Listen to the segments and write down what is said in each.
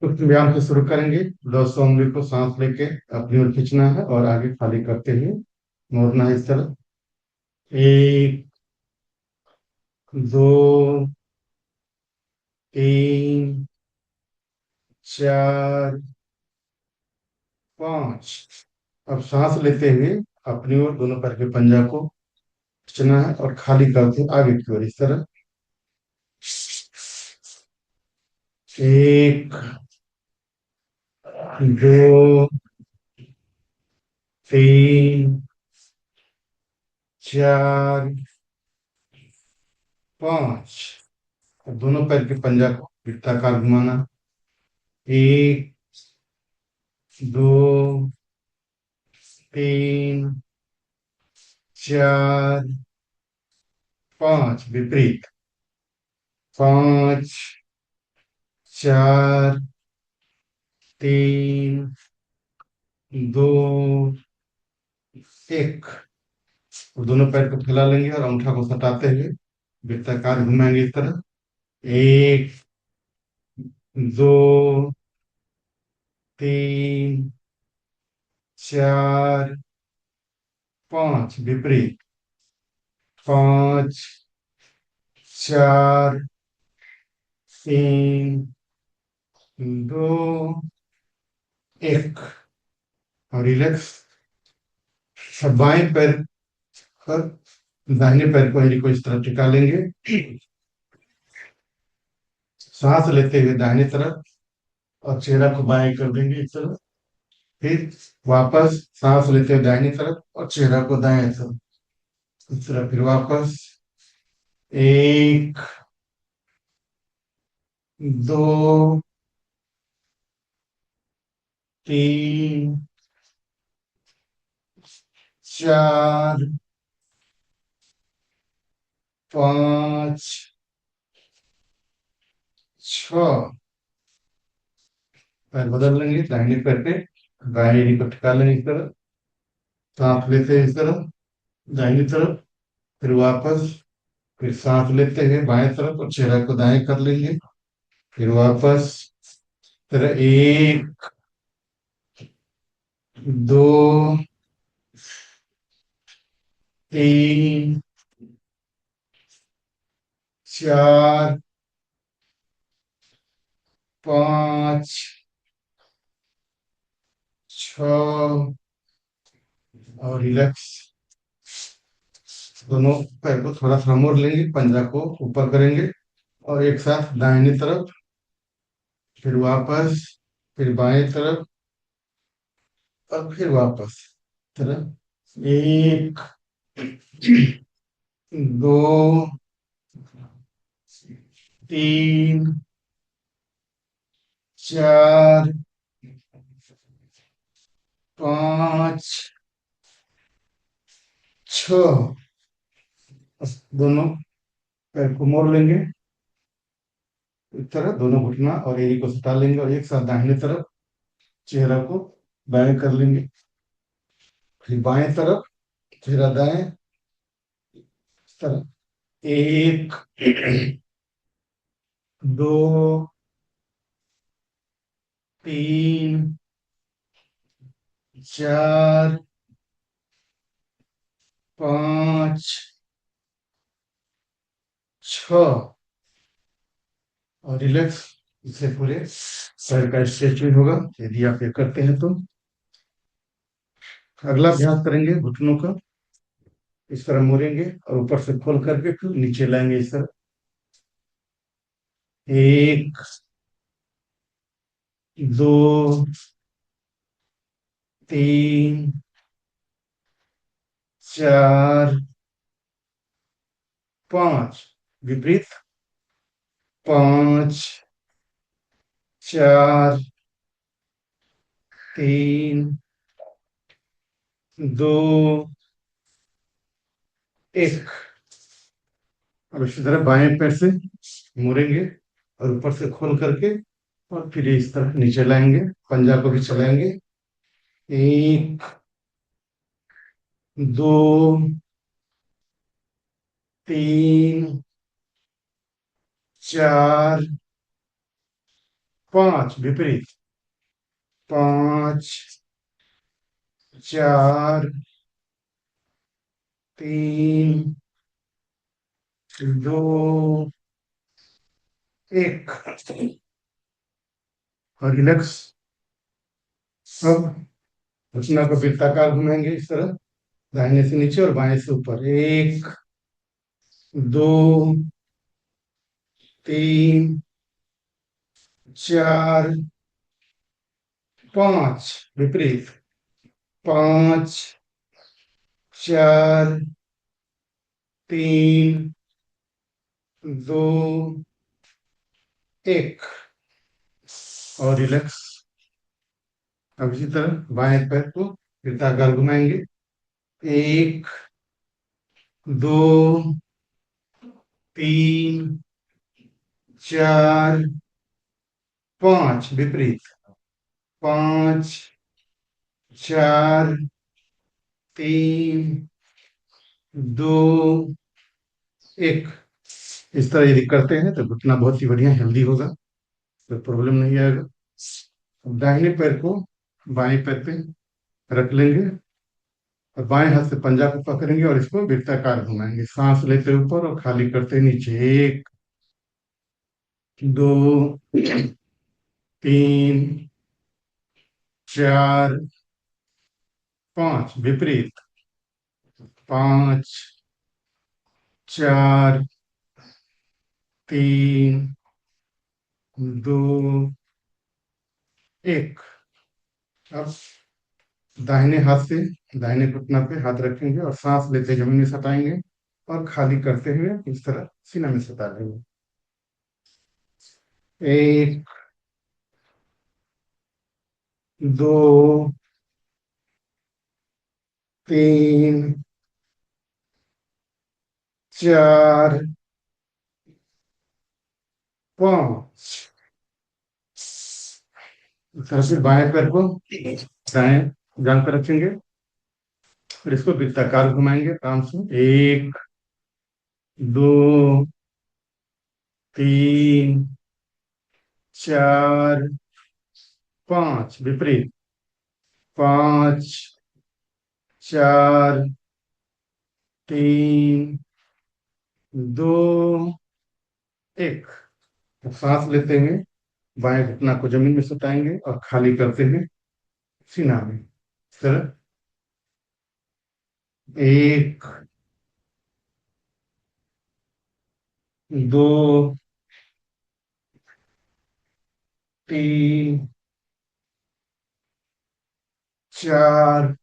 कुछ व्यायाम से शुरू करेंगे। 10 उंगली को सांस लेके अपनी ओर खींचना है और आगे खाली करते हुए मोड़ना है इस तरह। एक, दो, तीन, चार, पांच। अब सांस लेते हुए अपनी ओर दोनों पैर के पंजा को खींचना है और खाली करते हुए आगे की ओर इस तरह। एक, दो, तीन, चार, पांच। अब दोनों पैर के पंजा को वृत्ताकार घुमाना। एक, दो, तीन, चार, पांच। विपरीत। पांच, चार, तीन, दो, एक। और दोनों पैर को फैला लेंगे और अंगूठा को सटाते हुए वृत्ताकार घुमाएंगे इस तरह। एक, दो, तीन, चार, पांच। विपरीत। पांच, चार, तीन, दो, एक। और रिलैक्स। अब बाएं पैर पर दाहिने पैर को एड़ी को इस तरह टिका लेंगे। सांस लेते हुए दाहिने तरफ और चेहरा को बाएं कर देंगे इस तरह। फिर वापस सांस लेते हुए दाहिनी तरफ और चेहरा को दाएं तरफ इस तरह। फिर वापस। एक, दो, तीन, चार, पांच, छ। पैर बदल लेंगे दाहिने पैर पे बाएं एड़ी को टिका लेंगे इस तरह। सांस लेते हैं इस तरह दाहिनी तरफ। फिर वापस। फिर सांस लेते हैं बाएं तरफ और चेहरा को दाएं कर लेंगे। फिर वापस। फिर एक, दो, तीन, चार, पांच, छ। और रिलैक्स। दोनों पैर को थोड़ा सा मोड़ लेंगे, पंजा को ऊपर करेंगे और एक साथ दाहिनी तरफ। फिर वापस। फिर बाएं तरफ और फिर वापस तरफ। एक, दो, तीन, चार, पांच, छ। दोनों पैर को मोड़ लेंगे इस तरह। दोनों घुटना और एड़ी को सटा लेंगे और एक साथ दाहिने तरफ चेहरा को बाएं कर लेंगे। फिर बाएं तरफ चेहरा दाएं इस तरह। एक, दो, तीन, चार, पांच, छ। और रिलैक्स। इससे पूरे सर का स्ट्रेचिंग होगा यदि आप ये करते हैं तो। अगला अभ्यास करेंगे घुटनों का। इस तरह मोड़ेंगे और ऊपर से खोल करके फिर नीचे लाएंगे इस तरह। एक, दो, तीन, चार, पांच। विपरीत। पांच, चार, तीन, दो, एक। अब इसी तरह बाएं पैर से मुड़ेंगे और ऊपर से खोल करके और फिर इस तरह नीचे लाएंगे। पंजा को भी चलाएंगे। एक, दो, तीन, चार, 5 विपरीत, 5 4 3 2 1 और रिलैक्स। अब घुटना को वृत्ताकार घुमाएंगे इस तरह, दाहिने से नीचे और बाएं से ऊपर। 1 2 3 4 5 विपरीत, 5 4 3 2 1 और रिलैक्स। अब इसी तरह बाएं पैर को वृत्ताकार घुमाएंगे। 1 2 3 4 5 विपरीत, 5 4 3 2 1। इस तरह यदि करते हैं तो घुटना बहुत ही बढ़िया हेल्दी होगा, कोई प्रॉब्लम नहीं आएगा। अब दाहिने पैर को बाएं पैर पे रख लेंगे और बाएं हाथ से पंजा को पकड़ेंगे और इसको वृत्ताकार घुमाएंगे। सांस लेते ऊपर और खाली करते नीचे। 1 2 3 4 5 विपरीत, 5 4 3 2 1। अब दाहिने हाथ से दाहिने घुटना पे हाथ रखेंगे और सांस लेते जमीन में सटाएंगे और खाली करते हुए इस तरह सीना में सटा लेंगे। 1 2 3 4 5। इस तरह से बाएं पैर को दाएं जांग पर रखेंगे और इसको वृत्ताकार घुमाएंगे काम से। 1 2 3 4 5 विपरीत, 5 4 3 2 1। सांस लेते हुए बाएं घुटना को जमीन में सटाएंगे और खाली करते हुए सीना में इस तरह। 1 2 3 4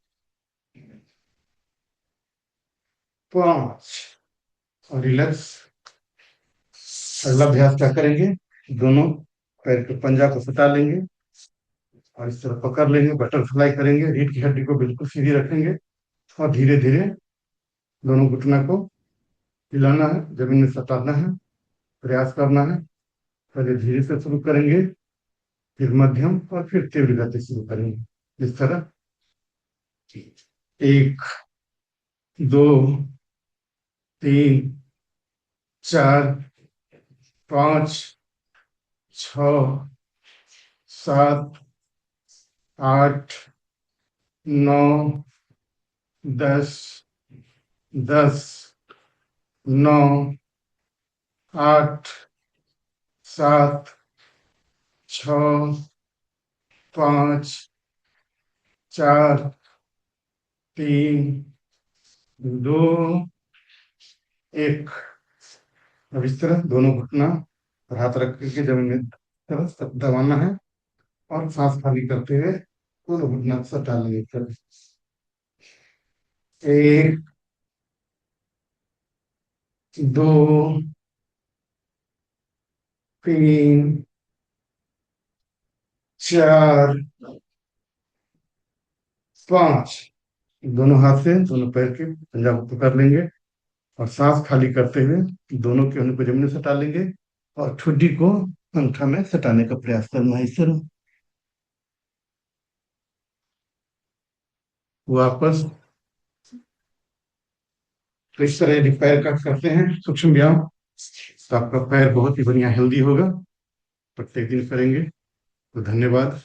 5 और रिलैक्स। अगला अभ्यास क्या करेंगे, दोनों पैर के पंजा को सटा लेंगे और इस तरह पकड़ लेंगे, बटरफ्लाई करेंगे। रीढ़ की हड्डी को बिल्कुल सीधी रखेंगे और धीरे धीरे दोनों घुटना को हिलाना है, जमीन में सटाना है, प्रयास करना है। पहले धीरे से शुरू करेंगे, फिर मध्यम और फिर तीव्र गति शुरू करेंगे इस तरह। 1 2 3 4 5 6 7 8 9 10 10 9 8 7 6 5 4 3 2 1। अब इस तरह दोनों घुटना पर हाथ रख करके जमीन में तरफ दबाना है और सांस खाली करते हुए दोनों घुटना को सटा लेंगे। 1 2 3 4 5। दोनों हाथ से दोनों पैर के पंजा को पकड़ लेंगे और सांस खाली करते हुए दोनों के अंग को जमीन में सटा लेंगे और ठुड्डी को अंगूठा में सटाने का प्रयास करना है इस तरह। वापस तो इस तरह यदि पैर का करते हैं सूक्ष्म व्यायाम तो आपका पैर बहुत ही बढ़िया हेल्दी होगा। प्रत्येक दिन करेंगे तो धन्यवाद।